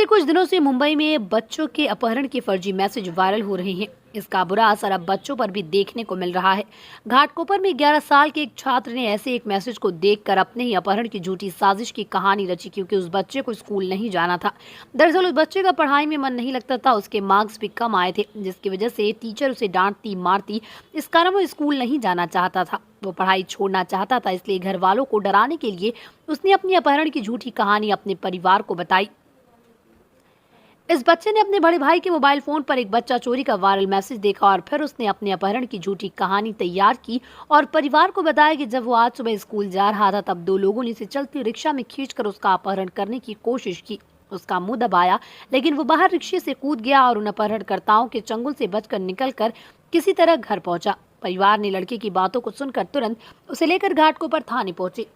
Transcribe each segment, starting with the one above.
पिछले कुछ दिनों से मुंबई में बच्चों के अपहरण के फर्जी मैसेज वायरल हो रहे हैं। इसका बुरा असर अब बच्चों पर भी देखने को मिल रहा है। घाटकोपर में 11 साल के एक छात्र ने ऐसे एक मैसेज को देखकर अपने ही अपहरण की झूठी साजिश की कहानी रची, क्योंकि उस बच्चे को स्कूल नहीं जाना था। दरअसल उस बच्चे का पढ़ाई में मन नहीं लगता था, उसके मार्क्स भी कम आए थे, जिसकी वजह से टीचर उसे डांटती मारती। इस कारण वो स्कूल नहीं जाना चाहता था, वो पढ़ाई छोड़ना चाहता था। इसलिए घर वालों को डराने के लिए उसने अपनी अपहरण की झूठी कहानी अपने परिवार को बताई। इस बच्चे ने अपने बड़े भाई के मोबाइल फोन पर एक बच्चा चोरी का वायरल मैसेज देखा और फिर उसने अपने अपहरण की झूठी कहानी तैयार की और परिवार को बताया कि जब वो आज सुबह स्कूल जा रहा था, तब दो लोगों ने इसे चलती रिक्शा में खींचकर उसका अपहरण करने की कोशिश की। उसका मुंह दबाया, लेकिन वो बाहर रिक्शे से कूद गया और उन अपहरणकर्ताओं के चंगुल से बचकर निकलकर किसी तरह घर पहुंचा। परिवार ने लड़के की बातों को सुनकर तुरंत उसे लेकर घाटकोपर थाने पहुंचे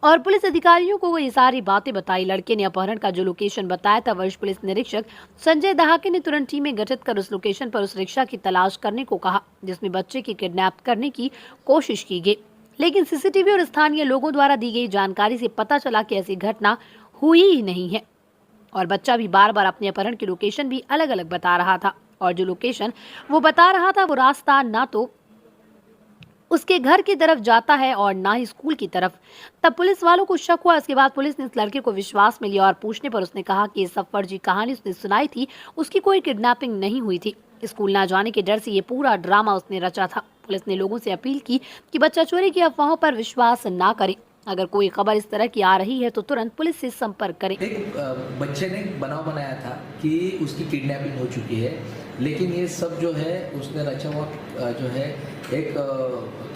और पुलिस अधिकारियों को वो ये सारी बातें बताई। लड़के ने अपहरण का जो लोकेशन बताया था, वरिष्ठ पुलिस निरीक्षक संजय दहाके ने तुरंत टीमें गठित कर उस लोकेशन पर उस रिक्शा की तलाश करने को कहा जिसमें बच्चे की किडनैप करने की कोशिश की गई। लेकिन सीसीटीवी और स्थानीय लोगों द्वारा दी गई जानकारी से पता चला कि ऐसी घटना हुई ही नहीं है और बच्चा भी बार बार अपने अपहरण की लोकेशन भी अलग अलग बता रहा था। और जो लोकेशन वो बता रहा था, वो रास्ता ना तो उसके घर की तरफ जाता है और ना ही स्कूल की तरफ। तब पुलिस वालों को शक हुआ। इसके बाद पुलिस ने इस लड़के को विश्वास में लिया और पूछने पर उसने कहा कि ये सब फर्जी कहानी उसने सुनाई थी, उसकी कोई किडनैपिंग नहीं हुई थी। स्कूल ना जाने के डर से ये पूरा ड्रामा उसने रचा था। पुलिस ने लोगों से अपील की कि बच्चा चोरी की अफवाहों पर विश्वास ना करे। अगर कोई खबर इस तरह की आ रही है तो तुरंत पुलिस से संपर्क करें। एक बच्चे ने बनाव बनाया था कि उसकी किडनैपिंग हो चुकी है, लेकिन ये सब जो है उसने रचा हुआ जो है एक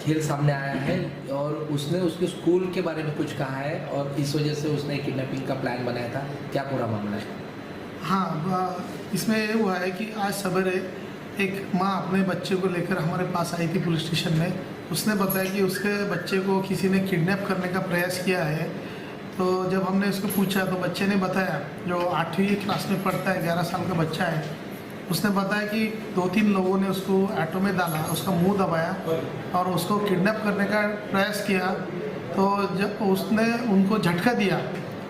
खेल सामने आया है और उसने उसके स्कूल के बारे में कुछ कहा है और इस वजह से उसने किडनैपिंग का प्लान बनाया था। क्या पूरा मामला है? हाँ, इसमें ये हुआ है कि आज सवेरे एक माँ अपने बच्चे को लेकर हमारे पास आई थी पुलिस स्टेशन में। उसने बताया कि उसके बच्चे को किसी ने किडनैप करने का प्रयास किया है। तो जब हमने उसको पूछा तो बच्चे ने बताया, जो 8वीं क्लास में पढ़ता है, 11 साल का बच्चा है, उसने बताया कि 2-3 लोगों ने उसको ऑटो में डाला, उसका मुंह दबाया और उसको किडनैप करने का प्रयास किया। तो जब उसने उनको झटका दिया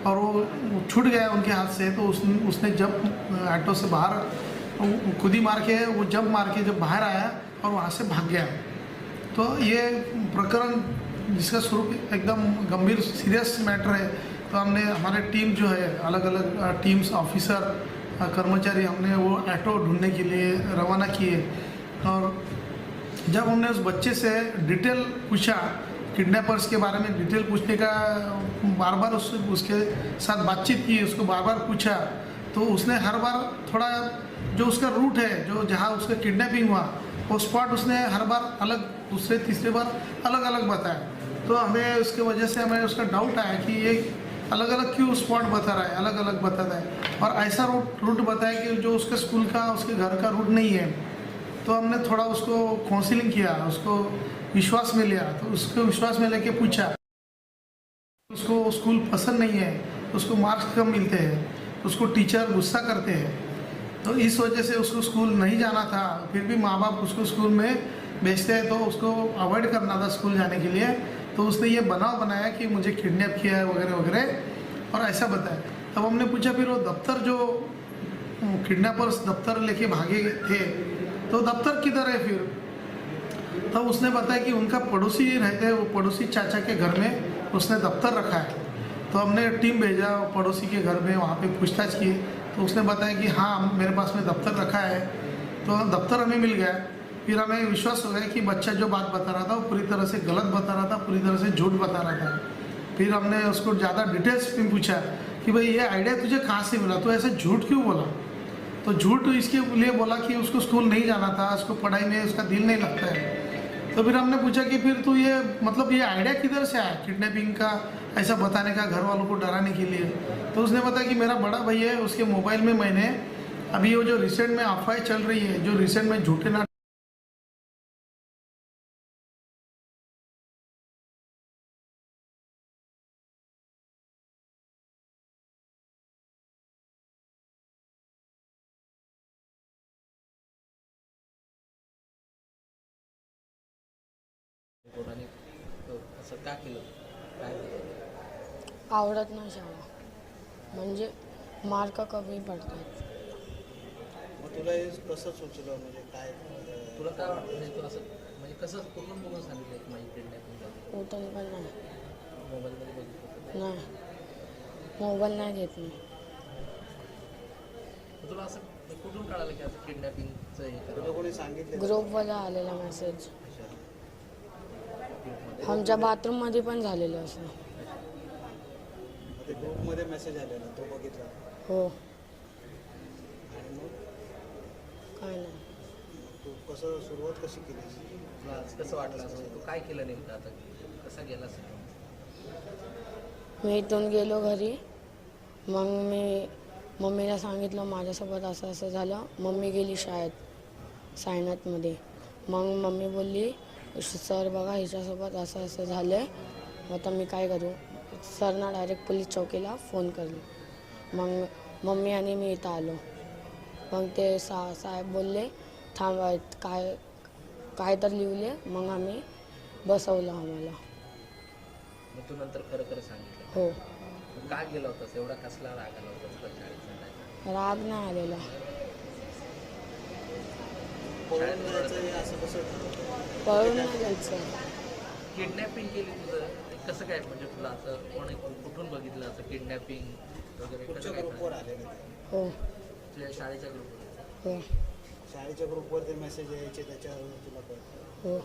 और वो छूट गया उनके हाथ से, तो उसने जब ऑटो से बाहर खुदी मार के वो जब बाहर आया और वहाँ से भाग गया। तो ये प्रकरण जिसका स्वरूप एकदम गंभीर सीरियस मैटर है। तो हमने हमारे टीम जो है, अलग अलग टीम्स, ऑफिसर, कर्मचारी, हमने वो ऑटो ढूंढने के लिए रवाना किए। और जब हमने उस बच्चे से डिटेल पूछा, किडनैपर्स के बारे में डिटेल पूछने का बार बार उसके साथ बातचीत की, उसको बार बार पूछा, तो उसने हर बार थोड़ा जो उसका रूट है, जो जहाँ उसका किडनैपिंग हुआ, वो स्पॉट उसने हर बार अलग, दूसरे तीसरे बार अलग अलग बताया। तो हमें उसके वजह से हमें उसका डाउट आया कि ये अलग अलग क्यों स्पॉट बता रहा है, अलग अलग बताता है और ऐसा रूट बताया कि जो उसके स्कूल का, उसके घर का रूट नहीं है। तो हमने थोड़ा उसको काउंसिलिंग किया, उसको विश्वास में लिया। तो उसको विश्वास में लेके पूछा, उसको स्कूल पसंद नहीं है, उसको मार्क्स कम मिलते हैं, उसको टीचर गुस्सा करते हैं, तो इस वजह से उसको स्कूल नहीं जाना था। फिर भी माँ बाप उसको स्कूल में भेजते हैं, तो उसको अवॉइड करना था स्कूल जाने के लिए। तो उसने ये बनाव बनाया कि मुझे किडनैप किया है वगैरह वगैरह और ऐसा बताया। तब हमने पूछा फिर वो दफ्तर, जो किडनैपर्स दफ्तर लेके भागे थे, तो दफ्तर किधर है फिर? तब उसने बताया कि उनका पड़ोसी रहते हैं, वो पड़ोसी चाचा के घर में उसने दफ्तर रखा है। तो हमने टीम भेजा पड़ोसी के घर में, वहाँ पे पूछताछ की। तो उसने बताया कि हाँ, मेरे पास में दफ्तर रखा है। तो दफ्तर हमें मिल गया। फिर हमें विश्वास हो गया कि बच्चा जो बात बता रहा था वो पूरी तरह से गलत बता रहा था, पूरी तरह से झूठ बता रहा था। फिर हमने उसको ज़्यादा डिटेल्स में पूछा कि भाई ये आइडिया तुझे कहाँ से मिला, तो ऐसे झूठ क्यों बोला? तो झूठ इसके लिए बोला कि उसको स्कूल नहीं जाना था, उसको पढ़ाई में उसका दिल नहीं लगता है। तो फिर हमने पूछा कि फिर तू ये मतलब ये आइडिया किधर से आया किडनैपिंग का, ऐसा बताने का घर वालों को डराने के लिए? तो उसने बताया कि मेरा बड़ा भाई है, उसके मोबाइल में मैंने अभी वो जो रिसेंट में अफवाहें चल रही है, जो रिसेंट में झूठे नाटक कोणाने असं का केलं? काय केलं? आवडत नाही शाळा. म्हणजे मार्क कमी पडतात. मग तुला हे कसं सुचलं म्हणजे काय तुला काय वाटतं म्हणजे तू असं म्हणजे कसं कुठून बघून सांगितलं की माझी किडनॅपिंग झाली? उठून पण नाही. मोबाईलमध्ये बघितलं होतं. नाही, मोबाईल नाही घेत मी. तर तुला असं म्हणजे कुठून कळालं की असं किडनॅपिंगचं हे तुला करावं? कोणी सांगितलं ग्रुपवर आलेला मेसेज. ग्रुपमध्ये? आमच्या बाथरूममध्ये पण झालेलं असं. ते ग्रुपमध्ये मेसेज आलेला तो बघितला हो, आणि मग काय नाही. तू कसं सुरुवात कशी केली? तुला आज कसं वाटलं असं तू काय केलं नेमकं आता कसा गेला असेल? मी इथून गेलो घरी. मग मी मम्मीला सांगितलं माझ्यासोबत असं असं झालं. मम्मी गेली शाळेत सायनाथमध्ये. मग मम्मी बोलली सर बघा हिच्यासोबत असं असं झालं आहे, आता मी काय करू. सरना डायरेक्ट पोलीस चौकीला फोन केली. मग मम्मी आणि मी इथं आलो. मग ते साहेब बोलले थांबा काय तर लिहिले. मग आम्ही बसवलं आम्हाला. मग तू नंतर खरं खरं सांगितलं? हो, मग का गेला होतास एवढा कसला राग आला होता तुला शाळेत जायला? राग नाही आलेला. पळून जायचं हे असं कसं ठरवलं? पळून नाही जायचं. किडनॅपिंग केली तुझं ते कसं काय म्हणजे तुला असं कुठून बघितलं असं किडनॅपिंग वगैरे कुठच्या कसं काय ग्रुपवर कळलं? आलेलं ते? हो तुझ्या शाळेच्या ग्रुपवर? हो शाळेच्या ग्रुपवर ते मेसेज यायचे त्याच्यावर तुला कळलं? हो